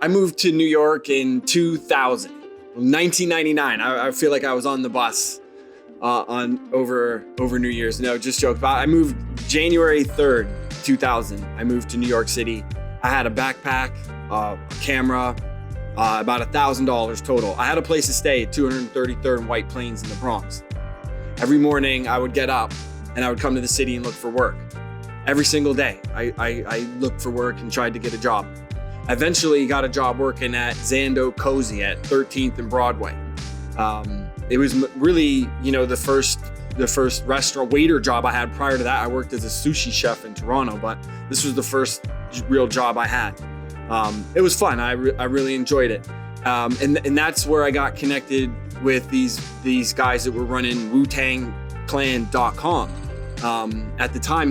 I moved to New York in 2000, 1999. I feel like I was on the bus on over New Year's. No, just joke. I moved January 3rd, 2000. I moved to New York City. I had a backpack, a camera, about $1,000 total. I had a place to stay at 233rd and White Plains in the Bronx. Every morning I would get up and I would come to the city and look for work. Every single day I looked for work and tried to get a job. I eventually got a job working at Zando Cozy at 13th and Broadway. It was really, the first restaurant waiter job I had. Prior to that, I worked as a sushi chef in Toronto, but this was the first real job I had. It was fun. I really enjoyed it. And that's where I got connected with these guys that were running WuTangClan.com. At the time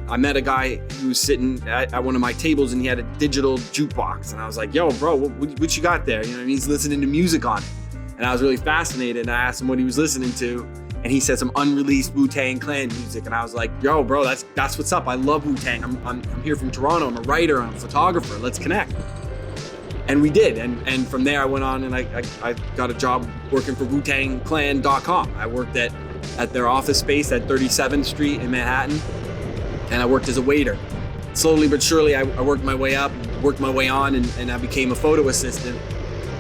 I met a guy who was sitting at one of my tables and he had a digital jukebox. And I was like, yo, bro, what you got there? He's listening to music on it. And I was really fascinated. And I asked him what he was listening to. And he said some unreleased Wu-Tang Clan music. And I was like, yo, bro, that's what's up. I love Wu-Tang. I'm here from Toronto. I'm a writer. I'm a photographer. Let's connect. And we did. And from there I went on and I got a job working for WuTangClan.com. I worked at their office space at 37th Street in Manhattan. And I worked as a waiter. Slowly but surely, I worked my way up, worked my way on, and I became a photo assistant.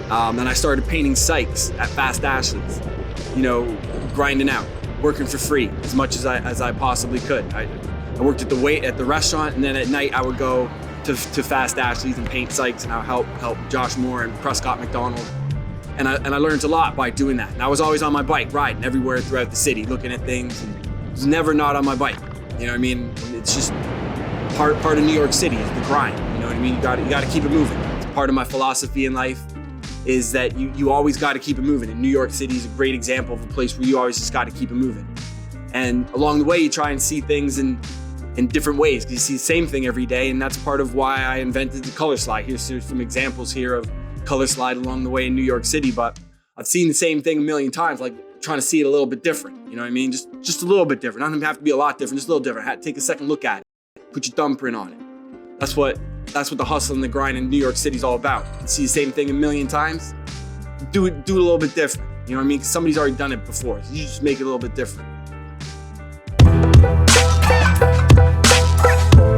And I started painting Sykes at Fast Ashley's, grinding out, working for free as much as I possibly could. I worked at the restaurant, and then at night I would go to Fast Ashley's and paint Sykes, and I would help Josh Moore and Prescott McDonald. And I learned a lot by doing that. And I was always on my bike, riding everywhere throughout the city, looking at things, and I was never not on my bike. You know what I mean? It's just part of New York City is the grind. You know what I mean? You got to keep it moving. It's part of my philosophy in life is that you always got to keep it moving. And New York City is a great example of a place where you always just got to keep it moving. And along the way, you try and see things in different ways because you see the same thing every day. And that's part of why I invented the color slide. Here's some examples here of color slide along the way in New York City, but I've seen the same thing a million times, like trying to see it a little bit different. You know what I mean? Just a little bit different. Doesn't have to be a lot different, just a little different. Take a second look at it. Put your thumbprint on it. That's what the hustle and the grind in New York City is all about. You see the same thing a million times, do it a little bit different. You know what I mean? 'Cause somebody's already done it before. So you just make it a little bit different.